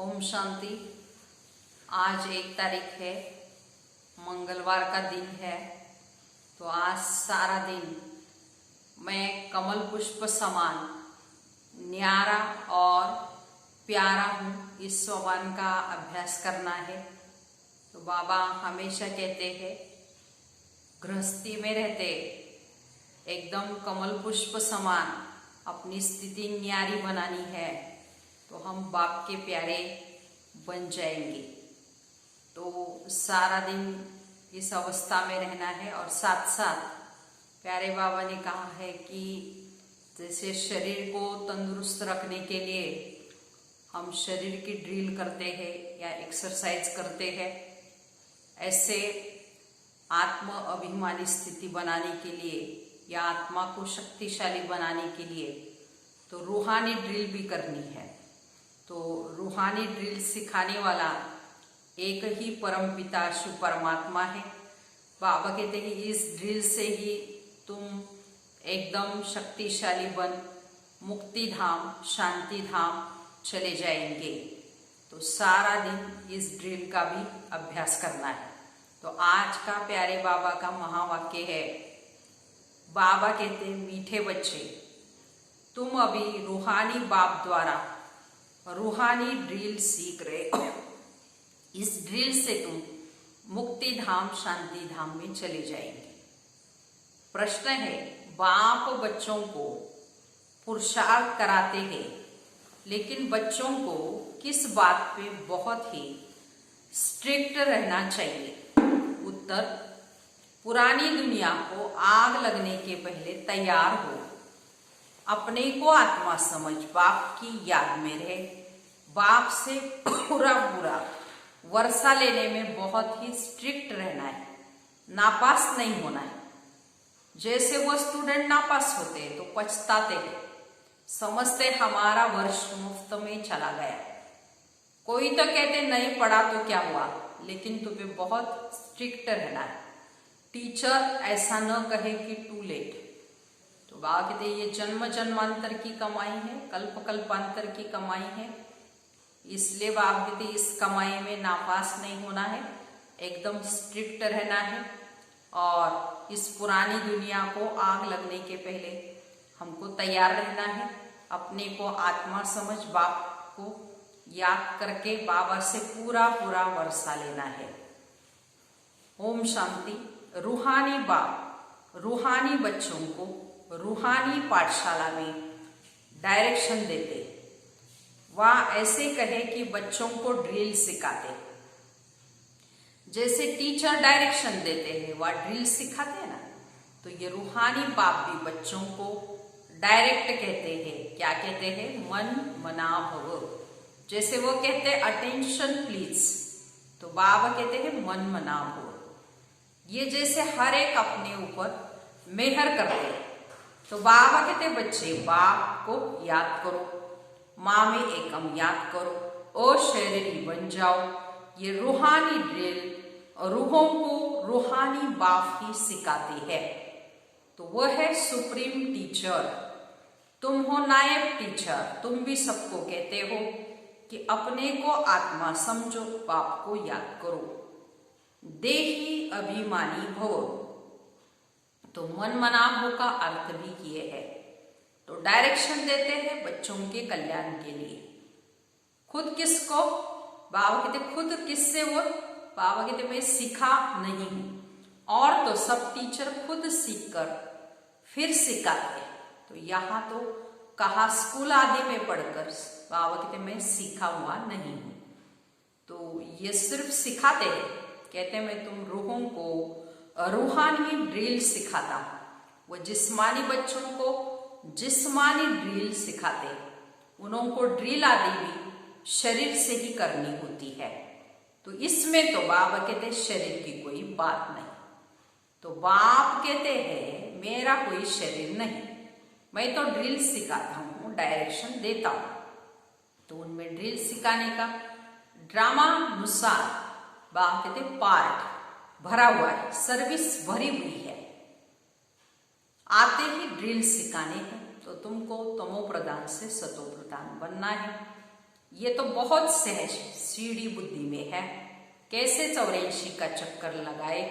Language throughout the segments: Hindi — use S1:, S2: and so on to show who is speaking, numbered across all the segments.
S1: ओम शांति। आज 1 तारीख है, मंगलवार का दिन है। तो आज सारा दिन मैं कमल पुष्प समान न्यारा और प्यारा हूँ, इस स्वभाव का अभ्यास करना है। तो बाबा हमेशा कहते हैं गृहस्थी में रहते एकदम कमल पुष्प समान अपनी स्थिति न्यारी बनानी है, तो हम बाप के प्यारे बन जाएंगे। तो सारा दिन इस अवस्था में रहना है। और साथ साथ प्यारे बाबा ने कहा है कि जैसे शरीर को तंदुरुस्त रखने के लिए हम शरीर की ड्रिल करते हैं या एक्सरसाइज करते हैं, ऐसे आत्म अभिमानी स्थिति बनाने के लिए या आत्मा को शक्तिशाली बनाने के लिए तो रूहानी ड्रिल भी करनी है। तो रूहानी ड्रिल सिखाने वाला एक ही परमपिता शिव परमात्मा है। बाबा कहते हैं इस ड्रिल से ही तुम एकदम शक्तिशाली बन मुक्ति धाम शांति धाम चले जाएंगे। तो सारा दिन इस ड्रिल का भी अभ्यास करना है। तो आज का प्यारे बाबा का महावाक्य है। बाबा कहते हैं मीठे बच्चे, तुम अभी रूहानी बाप द्वारा रूहानी ड्रिल सीख रहे हो। इस ड्रिल से तुम मुक्ति धाम शांति धाम में चले जाएंगे। प्रश्न है, बाप बच्चों को पुरुषार्थ कराते हैं, लेकिन बच्चों को किस बात पे बहुत ही स्ट्रिक्ट रहना चाहिए? उत्तर, पुरानी दुनिया को आग लगने के पहले तैयार हो, अपने को आत्मा समझ बाप की याद में रहे, बाप से पूरा वर्षा लेने में बहुत ही स्ट्रिक्ट रहना है, नापास नहीं होना है। जैसे वो स्टूडेंट नापास होते हैं तो पछताते हैं, समझते हमारा वर्ष मुफ्त में चला गया। कोई तो कहते नहीं पढ़ा तो क्या हुआ, लेकिन तुम्हें बहुत स्ट्रिक्ट रहना है। टीचर ऐसा न कहे कि टू लेट। तो बाबा कहते ये जन्म जन्मांतर की कमाई है, कल्प कल्पांतर की कमाई है, इसलिए बाबा कहते इस कमाई में नापास नहीं होना है, एकदम स्ट्रिक्ट रहना है। और इस पुरानी दुनिया को आग लगने के पहले हमको तैयार रहना है, अपने को आत्मा समझ बाप को याद करके बाबा से पूरा वर्षा लेना है। ओम शांति। रूहानी बाप रूहानी बच्चों को रूहानी पाठशाला में डायरेक्शन देते। वह ऐसे कहे कि बच्चों को ड्रिल सिखाते। जैसे टीचर डायरेक्शन देते हैं वह ड्रिल सिखाते हैं ना, तो ये रूहानी बाप भी बच्चों को डायरेक्ट कहते हैं। क्या कहते हैं? मन मना भव। जैसे वो कहते हैं अटेंशन प्लीज, तो बाबा कहते हैं मन मना भव। ये जैसे हर एक अपने ऊपर मेहर करते हैं, तो बाबा कहते बच्चे बाप को याद करो, माँ में एकम याद करो, ओ शरीरी बन जाओ। ये रूहानी ड्रिल रूहों को रूहानी बाप ही सिखाती है। तो वह है सुप्रीम टीचर। तुम हो नायब टीचर। तुम भी सबको कहते हो कि अपने को आत्मा समझो, बाप को याद करो, देही अभिमानी भव। तो मन मना भव का अर्थ भी किए है। तो डायरेक्शन देते हैं बच्चों के कल्याण के लिए। खुद किसको? बाबा कहते खुद किससे? वो बाबा कहते मैं सीखा नहीं हूं, और तो सब टीचर खुद सीख कर फिर सिखाते। तो यहाँ तो कहा स्कूल आदि में पढ़कर, बाबा कहते मैं सीखा हुआ नहीं हूं। तो ये सिर्फ सिखाते हैं, कहते मैं तुम रूहों को रूहानी ड्रिल सिखाता हूं। वो जिस्मानी बच्चों को जिस्मानी ड्रिल सिखाते। उनको ड्रिल आदि भी शरीर से ही करनी होती है। तो इसमें तो बाबा कहते शरीर की कोई बात नहीं। तो बाप कहते हैं मेरा कोई शरीर नहीं, मैं तो ड्रिल सिखाता हूँ, डायरेक्शन देता हूँ। तो उनमें ड्रिल सिखाने का ड्रामा अनुसार बाबा कहते पार्ट भरा हुआ है, सर्विस भरी हुई है। आते ही ड्रिल सिखाने हैं, तो तुमको तमो प्रधान से सतो प्रधान बनना है। ये तो बहुत सहज सीढ़ी बुद्धि में है। कैसे 84 का चक्कर लगाए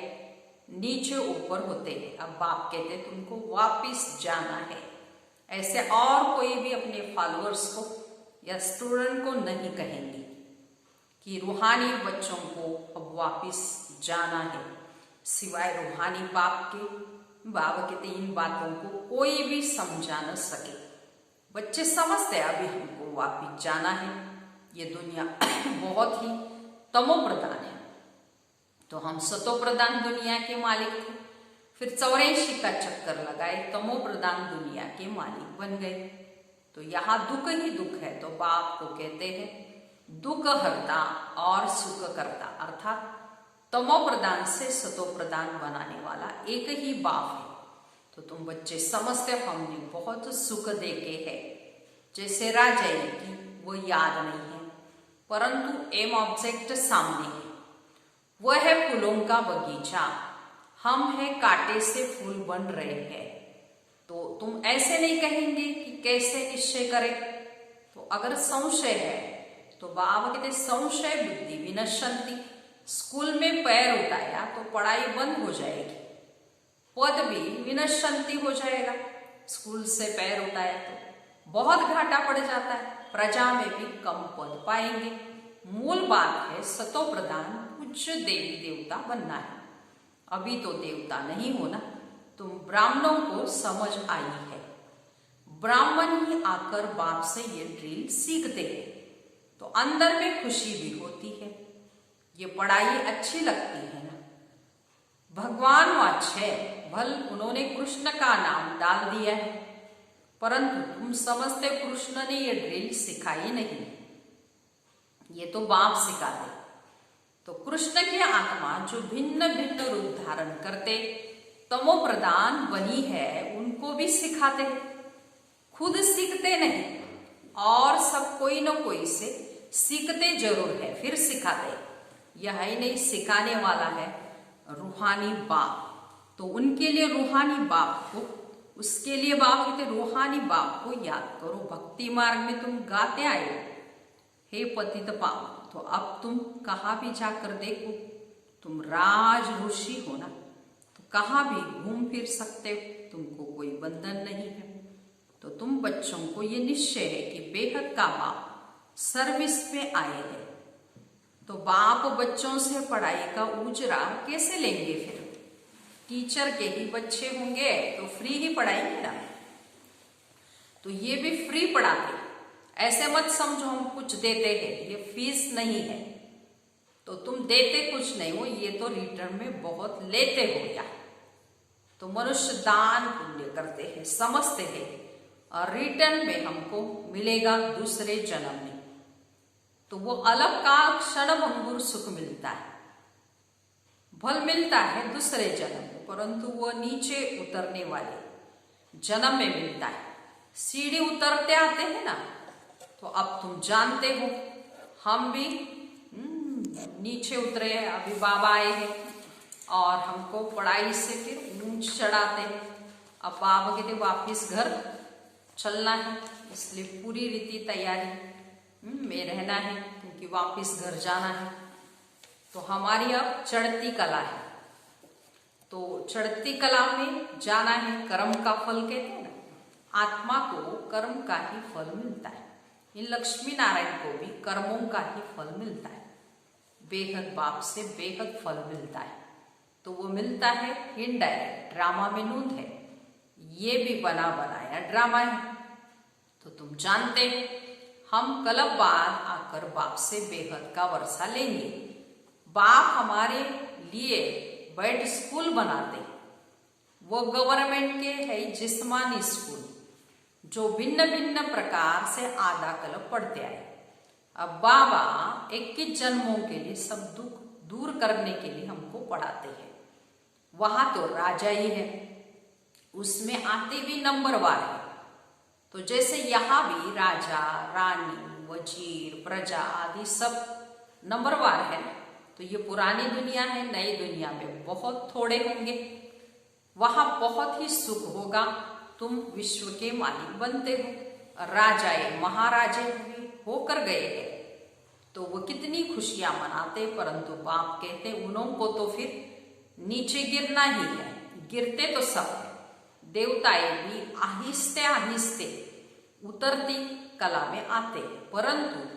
S1: नीचे ऊपर होते हैं। अब बाप कहते तुमको वापिस जाना है। ऐसे और कोई भी अपने फॉलोअर्स को या स्टूडेंट को नहीं कहेंगे कि रूहानी बच्चों को अब वापिस जाना है, सिवाय रूहानी बाप के। बाबा कहते इन बातों को कोई भी समझा न सके। बच्चे समझते हैं अभी हमको वापिस जाना है, ये दुनिया बहुत ही तमो प्रधान है। तो हम सतो प्रधान दुनिया के मालिक थे, फिर 84 का चक्कर लगाए, तमो प्रधान दुनिया के मालिक बन गए। तो यहाँ दुख ही दुख है। तो बाप को कहते हैं दुख हरता और सुख करता, अर्थात तमो प्रधान से सतो प्रधान बनाने वाला एक ही बाप है। तो तुम बच्चे समझते हमने बहुत सुख देके है। जैसे राजा की वो याद नहीं है, परंतु एम ऑब्जेक्ट सामने है। वह है फूलों का बगीचा, हम है कांटे से फूल बन रहे हैं। तो तुम ऐसे नहीं कहेंगे कि कैसे निश्चय करें। तो अगर संशय है तो बाबा कहते संशय बुद्धि विनश्यन्ति। स्कूल में पैर उठाया तो पढ़ाई बंद हो जाएगी, पद भी विनश्यन्ति हो जाएगा। स्कूल से पैर उठाया तो बहुत घाटा पड़ जाता है, प्रजा में भी कम पद पाएंगे। मूल बात है सतो प्रधान पूज्य देवी देवता बनना है। अभी तो देवता नहीं होना। तुम ब्राह्मणों को समझ आई है, ब्राह्मण ही आकर बाप से ये ड्रिल सीखते हैं तो अंदर में खुशी भी होती है। ये पढ़ाई अच्छी लगती है ना। भगवान वाच्य भल उन्होंने कृष्ण का नाम डाल दिया है, परंतु तुम समझते कृष्ण ने ये ड्रिल सिखाई नहीं, ये तो बाप सिखाते। तो कृष्ण की आत्मा जो भिन्न भिन्न रूप धारण करते तमो प्रधान बनी है, उनको भी सिखाते हैं। खुद सीखते नहीं और सब कोई न कोई से सीखते जरूर है, फिर सिखाते। यह ही नहीं, सिखाने वाला है रूहानी बाप। तो उनके लिए रूहानी बाप को, उसके लिए बाप कहते रूहानी बाप को याद करो। भक्ति मार्ग में तुम गाते आए हो, हे पतित पावन। तो अब तुम कहाँ भी जाकर देखो, तुम राज ऋषि हो ना, तो कहाँ भी घूम फिर सकते हो, तुमको कोई बंधन नहीं है। तो तुम बच्चों को ये निश्चय है कि बेहद का बाप सर्विस में आए हैं। तो बाप बच्चों से पढ़ाई का उजरा कैसे लेंगे? फिर टीचर के ही बच्चे होंगे तो फ्री ही पढ़ाएंगे ना। तो ये भी फ्री पढ़ाते, ऐसे मत समझो हम कुछ देते हैं, ये फीस नहीं है। तो तुम देते कुछ नहीं हो, ये तो रिटर्न में बहुत लेते हो। या तो मनुष्य दान पुण्य करते हैं, समझते हैं, और रिटर्न में हमको मिलेगा दूसरे जन्म में। तो वो अलग का क्षण भंगुर सुख मिलता है, फल मिलता है दूसरे जन्म में, परंतु वो नीचे उतरने वाले जन्म में मिलता है। सीढ़ी उतरते आते हैं ना, तो अब तुम जानते हो हम भी नीचे उतरे हैं। अभी बाबा आए हैं और हमको पढ़ाई से फिर ऊंच चढ़ाते हैं। अब बाबा कहते वापिस घर चलना है, इसलिए पूरी रीति तैयारी में रहना है, क्योंकि वापिस घर जाना है। तो हमारी अब चढ़ती कला है। तो चढ़ती कला में जाना है। कर्म का फल कहते हैं ना, आत्मा को कर्म का ही फल मिलता है। इन लक्ष्मी नारायण को भी कर्मों का ही फल मिलता है। बेहद बाप से बेहद फल मिलता है। तो वो मिलता है इनडायरेक्ट, ड्रामा में नूंद है, ये भी बना बनाया ड्रामा है। तो तुम जानते हम कल बाद आकर बाप से बेहद का वर्षा लेंगे। बाप हमारे लिए बेड स्कूल बनाते, वो गवर्नमेंट के है जिस्मानी स्कूल, जो भिन्न भिन्न प्रकार से आधा कल पढ़ते आए। अब बाबा 21 जन्मों के लिए सब दुख दूर करने के लिए हमको पढ़ाते हैं। वहां तो राजा ही है, उसमें आते भी नंबरवार है। तो जैसे यहाँ भी राजा, रानी, वजीर, प्रजा आदि सब नंबरवार है। तो ये पुरानी दुनिया है, नई दुनिया में बहुत थोड़े होंगे। वहां बहुत ही सुख होगा, तुम विश्व के मालिक बनते हो। राजाए महाराजे होकर गए हैं, तो वो कितनी खुशियां मनाते, परंतु बाप कहते उन्हों को तो फिर नीचे गिरना ही है। गिरते तो सब है, देवताएं भी आहिस्ते आहिस्ते उतरती कला में आते, परंतु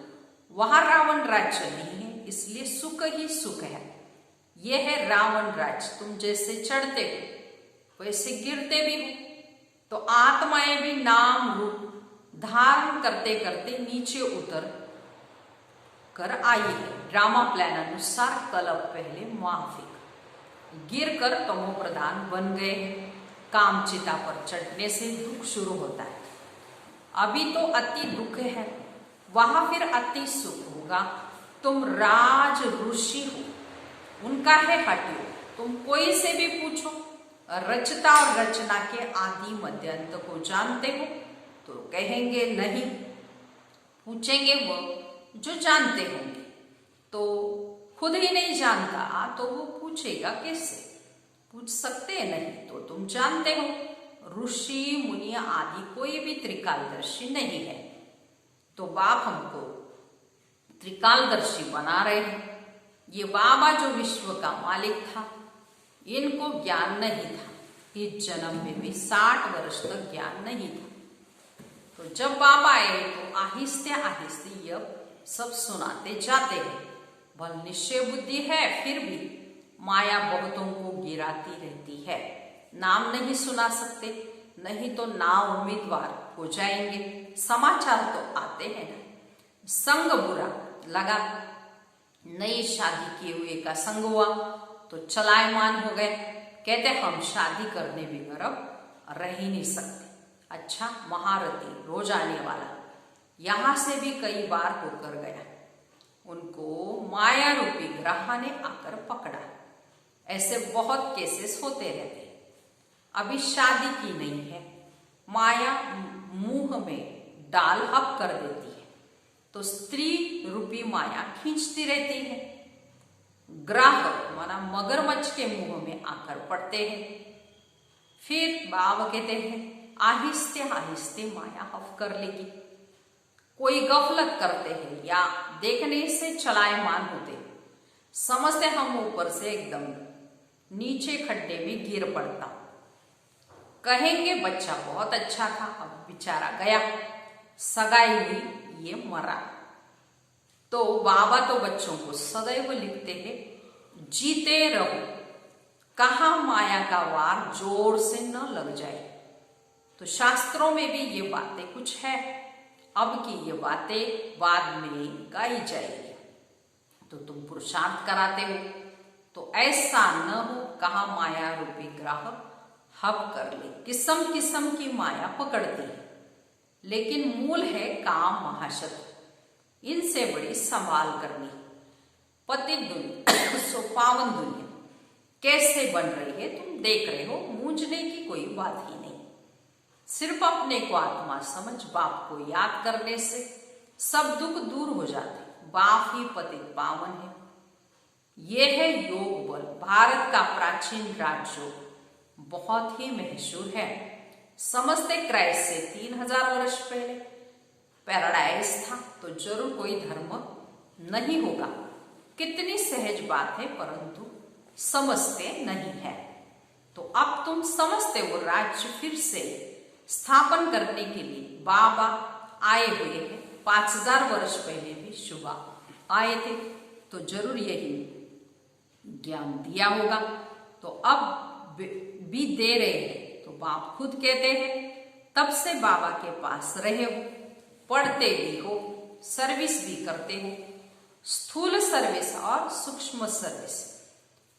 S1: वहां रावण राज्य नहीं है, इसलिए सुख ही सुख है। यह है रावण राज्य। तुम जैसे चढ़ते हो वैसे गिरते भी हो। तो आत्माएं भी नाम रूप धारण करते करते नीचे उतर कर आई है। ड्रामा प्लान अनुसार कल्प पहले माफिक गिर कर तमो प्रधान बन गए हैं। कामचिता पर चढ़ने से दुख शुरू होता है। अभी तो अति दुख है, वहां फिर अति सुख होगा। तुम राज ऋषि हो, उनका है हटियो। तुम कोई से भी पूछो, रचता और रचना के आदि मध्य अंत को जानते हो? तो कहेंगे नहीं। पूछेंगे वो जो जानते होंगे। तो खुद ही नहीं जानता तो वो पूछेगा कैसे? पूछ सकते हैं नहीं, तो तुम जानते हो। ऋषि मुनि आदि कोई भी त्रिकालदर्शी नहीं है। तो बाप हमको त्रिकालदर्शी बना रहे हैं। ये बाबा जो विश्व का मालिक था, इनको ज्ञान नहीं था। इस जन्म में भी 60 वर्ष तक ज्ञान नहीं था। तो जब बाबा आए तो आहिस्ते आहिस्ते यह सब सुनाते जाते हैं। बल निश्चय बुद्धि है, फिर भी माया बहुतों को गिराती रहती है। नाम नहीं सुना सकते, नहीं तो ना उम्मीदवार हो जाएंगे। समाचार तो आते हैं ना। संग बुरा लगा, नई शादी किए हुए का संग हुआ तो चलायमान हो गए। कहते हम शादी करने बगैर रह ही नहीं सकते। अच्छा, महारथी रोज आने वाला यहां से भी कई बार होकर गया। उनको माया रूपी ग्रह ने आकर पकड़ा। ऐसे बहुत केसेस होते रहते। अभी शादी की नहीं है, माया मुंह में डाल हप कर देती है, तो स्त्री रूपी माया खींचती रहती है। ग्राह माना मगरमच्छ के मुंह में आकर पड़ते हैं। फिर बाबा कहते हैं आहिस्ते आहिस्ते माया हफ कर लेगी। कोई गफलत करते हैं या देखने से चलायमान होते, समझते हम ऊपर से एकदम नीचे खड्डे में गिर पड़ता। कहेंगे बच्चा बहुत अच्छा था, अब बेचारा गया, सगाई हुई, ये मरा। तो बाबा तो बच्चों को सदैव लिखते हैं जीते रहो, कहा माया का वार जोर से न लग जाए। तो शास्त्रों में भी ये बातें कुछ है। अब की ये बातें बाद में गाई जाएगी। तो तुम पुरुषार्थ कराते हो तो ऐसा न हो कहा माया रूपी ग्रह हब कर ले। किस्म किस्म की माया पकड़ती है, लेकिन मूल है काम महाशत्रु। इनसे बड़ी संभाल करनी। पति दुनिया सो पावन दुनिया कैसे बन रही है तुम देख रहे हो। मूंझने की कोई बात ही नहीं। सिर्फ अपने को आत्मा समझ बाप को याद करने से सब दुख दूर हो जाते। बाप ही पतित पावन है। यह है योग बल। भारत का प्राचीन राजयोग बहुत ही मशहूर है। समझते क्राइस्ट से 3000 वर्ष पहले पैराडाइज था, तो जरूर कोई धर्म नहीं होगा। कितनी सहज बात है, परंतु समझते नहीं है। तो अब तुम समझते हो राज्य फिर से स्थापन करने के लिए बाबा आए हुए हैं। 5000 वर्ष पहले भी सुबह आए थे, तो जरूर यही ज्ञान दिया होगा। तो अब भी दे रहे हैं। तो बाप खुद कहते हैं तब से बाबा के पास रहे हो, पढ़ते भी हो, सर्विस भी करते हो, स्थूल सर्विस और सूक्ष्म सर्विस।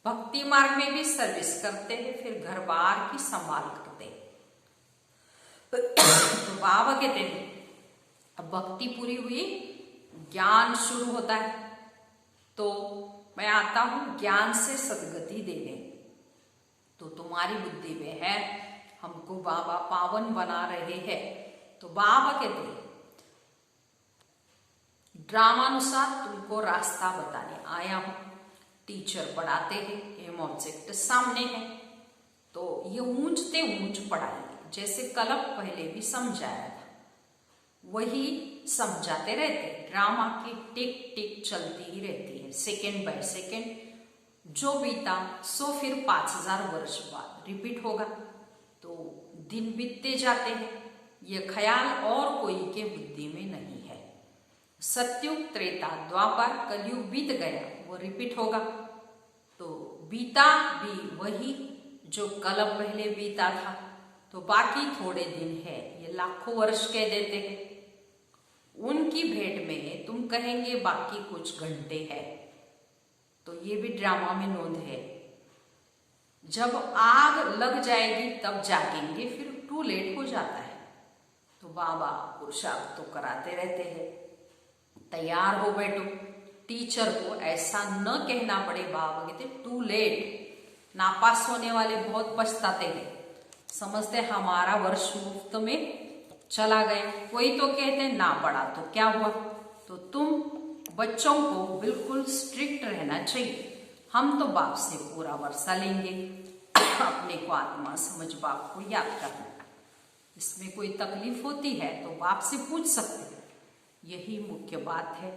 S1: भक्ति मार्ग में भी सर्विस करते हैं, फिर घर बार की संभाल करते हैं। तो बाबा कहते हैं अब भक्ति पूरी हुई, ज्ञान शुरू होता है। तो मैं आता हूं ज्ञान से सदगति देने। तो तुम्हारी बुद्धि में है हमको बाबा पावन बना रहे हैं। तो बाबा कहते हैं ड्रामानुसार तुमको रास्ता बताने आया हूं। टीचर पढ़ाते हैं, एम ऑब्जेक्ट सामने है। तो ये ऊंचते ऊंच पढ़ाएंगे, जैसे कल्प पहले भी समझाया था, वही समझाते रहते हैं। ड्रामा की टिक टिक चलती ही रहती है, सेकेंड बाय सेकेंड। जो बीता सो फिर 5000 वर्ष बाद रिपीट होगा। तो दिन बीतते जाते हैं, ये ख्याल और कोई के बुद्धि में नहीं है। सतयुग, त्रेता, द्वापर, कलयुग बीत गया, वो रिपीट होगा। तो बीता भी वही जो कल पहले बीता था, तो बाकी थोड़े दिन है, ये लाखों वर्ष कह देते हैं। उनकी भेंट में तुम कहेंगे बाकी कुछ घंटे हैं। तो ये भी ड्रामा में नोंद है। जब आग लग जाएगी तब जागेंगे, फिर टू लेट हो जाता है। तो बाबा पुरुषार्थ तो कराते रहते हैं। तैयार हो बैठो। टीचर को ऐसा न कहना पड़े। बाबा कहते टू लेट। नापास होने वाले बहुत पछताते हैं, समझते हमारा वर्ष मुफ्त में चला गया। कोई तो कहते ना पढ़ा तो क्या हुआ। तो तुम बच्चों को बिल्कुल स्ट्रिक्ट रहना चाहिए। हम तो बाप से पूरा वर्षा लेंगे। अपने को आत्मा समझ बाप को याद करना। इसमें कोई तकलीफ होती है तो बाप से पूछ सकते हैं। यही मुख्य बात है।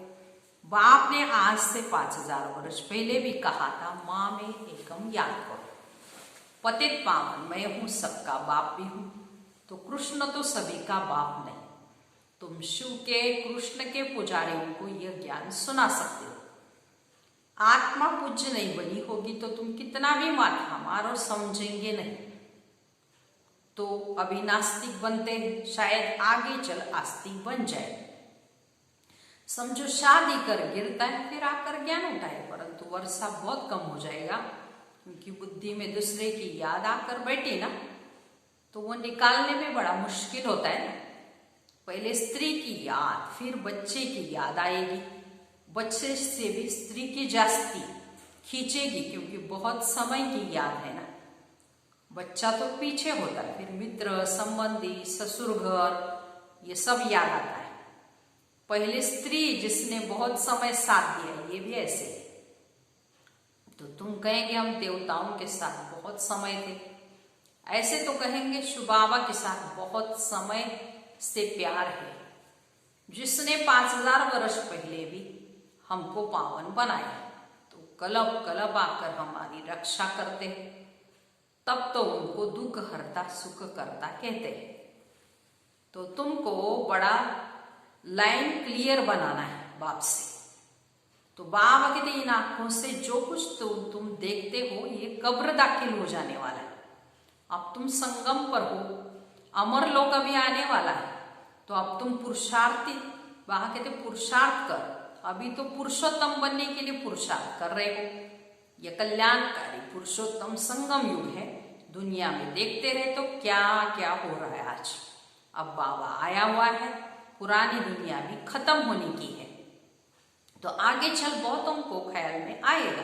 S1: बाप ने आज से 5000 वर्ष पहले भी कहा था, माँ में एकम याद करो। पतित पावन मैं हूं, सबका बाप भी हूं। तो कृष्ण तो सभी का बाप नहीं। तुम शिव के, कृष्ण के पुजारियों को यह ज्ञान सुना सकते हो। आत्मा पूज्य नहीं बनी होगी तो तुम कितना भी माथा मारो समझेंगे नहीं। तो अभी नास्तिक बनते हैं, शायद आगे चल आस्तिक बन जाए। समझो शादी कर गिरता है, फिर आकर ज्ञान उठाए, परंतु वर्षा बहुत कम हो जाएगा, क्योंकि बुद्धि में दूसरे की याद आकर बैठी ना, तो वो निकालने में बड़ा मुश्किल होता है ना। पहले स्त्री की याद, फिर बच्चे की याद आएगी। बच्चे से भी स्त्री की जास्ती खींचेगी, क्योंकि बहुत समय की याद है ना। बच्चा तो पीछे होता है, फिर मित्र, संबंधी, ससुर घर, ये सब याद आता है। पहले स्त्री जिसने बहुत समय साथ दिया, ये भी ऐसे। तो तुम कहेंगे हम देवताओं के साथ बहुत समय थे। ऐसे तो कहेंगे शिव बाबा के साथ बहुत समय से प्यार है, जिसने 5000 वर्ष पहले भी हमको पावन बनाया। तो कलब कलब आकर हमारी रक्षा करते हैं, तब तो उनको दुख हरता सुख करता कहते हैं। तो तुमको बड़ा लाइन क्लियर बनाना है बाप से। तो बाबा कहते इन आंखों से जो कुछ तुम देखते हो, ये कब्र दाखिल हो जाने वाला है। अब तुम संगम पर हो, अमर लोक अभी आने वाला है। तो अब तुम पुरुषार्थी, बाबा कहते पुरुषार्थ कर। अभी तो पुरुषोत्तम बनने के लिए पुरुषार्थ कर रहे हो। यह कल्याणकारी पुरुषोत्तम संगम युग है। दुनिया में देखते रहे तो क्या क्या हो रहा है आज। अब बाबा आया हुआ है, पुरानी दुनिया भी खत्म होने की है। तो आगे चल बहुतों को ख्याल में आएगा,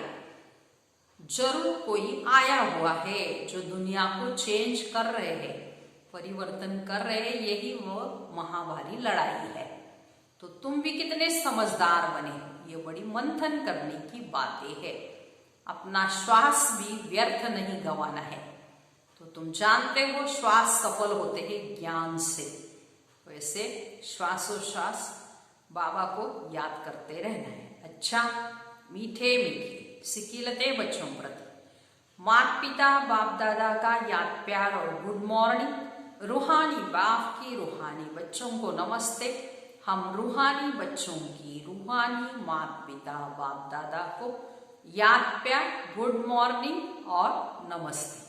S1: जरूर कोई आया हुआ है जो दुनिया को चेंज कर रहे हैं, परिवर्तन कर रहे हैं। यही वो महाभारी लड़ाई है। तो तुम भी कितने समझदार बने, ये बड़ी मंथन करने की बातें है। अपना श्वास भी व्यर्थ नहीं गंवाना है। तो तुम जानते हो श्वास सफल होते हैं ज्ञान से। वैसे श्वासोश्वास बाबा को याद करते रहना है। अच्छा, मीठे मीठे सिकीलते बच्चों प्रति माता पिता बाप दादा का याद प्यार और गुड मॉर्निंग। रूहानी बाप की रूहानी बच्चों को नमस्ते। हम रूहानी बच्चों की रूहानी माता पिता बाप दादा को याद प्यार, गुड मॉर्निंग और नमस्ते।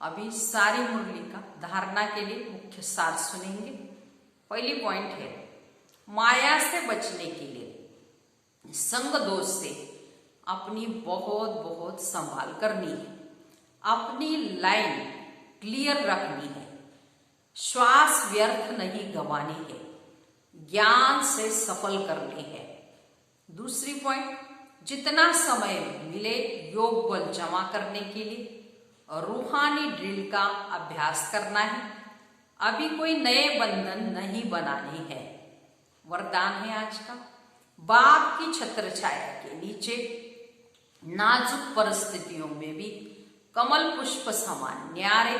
S1: अभी सारी मुरली का धारणा के लिए मुख्य सार सुनेंगे। पहली पॉइंट है, माया से बचने के लिए संग दोष से अपनी बहुत बहुत संभाल करनी है। अपनी लाइन क्लियर रखनी है। श्वास व्यर्थ नहीं गंवानी है। ज्ञान से सफल करने हैं। दूसरी पॉइंट, जितना समय मिले योग बल जमा करने के लिए रूहानी ड्रिल का अभ्यास करना है। अभी कोई नए बंधन नहीं बनाने हैं। वरदान है आज का, बाप की छत्र छाया के नीचे नाजुक परिस्थितियों में भी कमल पुष्प समान न्यारे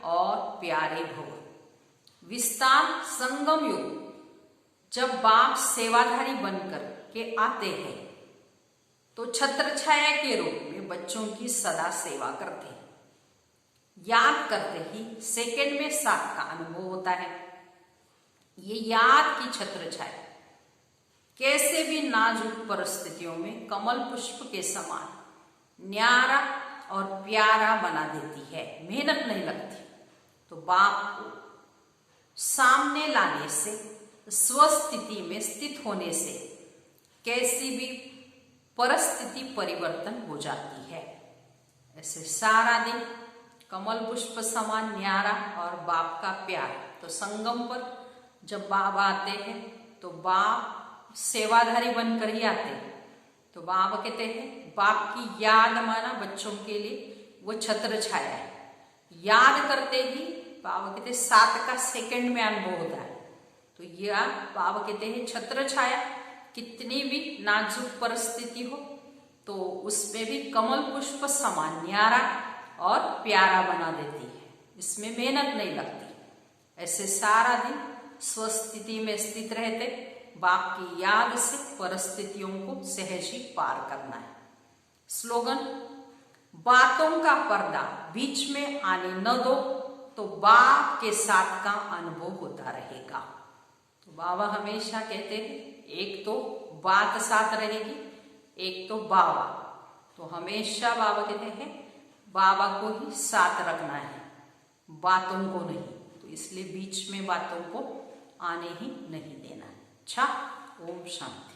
S1: और प्यारे भव। विस्तार संगम युग, जब बाप सेवाधारी बनकर के आते हैं तो छत्र छाया के रूप में बच्चों की सदा सेवा करते हैं। याद करते ही सेकंड में साथ का अनुभव होता है। ये याद की छत्र छाया कैसे भी नाजुक परिस्थितियों में कमल पुष्प के समान न्यारा और प्यारा बना देती है। मेहनत नहीं लगती। तो बाप को सामने लाने से, स्वस्थिति में स्थित होने से कैसी भी परिस्थिति परिवर्तन हो जाती है। ऐसे सारा दिन कमल पुष्प समान न्यारा और बाप का प्यार। तो संगम पर जब बाबा आते हैं तो बाप सेवाधारी बनकर ही आते हैं। तो बाबा कहते हैं बाप की याद माना बच्चों के लिए वो छत्र छाया है। याद करते ही बाबा कहते हैं 7 का सेकंड में अनुभव होता है। तो यह बाबा कहते हैं छत्र छाया कितनी भी नाजुक परिस्थिति हो तो उसमें भी कमल पुष्प समान न्यारा और प्यारा बना देती है। इसमें मेहनत नहीं लगती। ऐसे सारा दिन स्वस्थिति में स्थित रहते बाप की याद से परिस्थितियों को सहज ही पार करना है। स्लोगन, बातों का पर्दा बीच में आने न दो तो बाप के साथ का अनुभव होता रहेगा। तो बाबा हमेशा कहते हैं एक तो बात साथ रहेगी, एक तो बाबा। तो हमेशा बाबा कहते हैं बाबा को ही साथ रखना है, बातों को नहीं। तो इसलिए बीच में बातों को आने ही नहीं देना है। अच्छा, ओम शांति।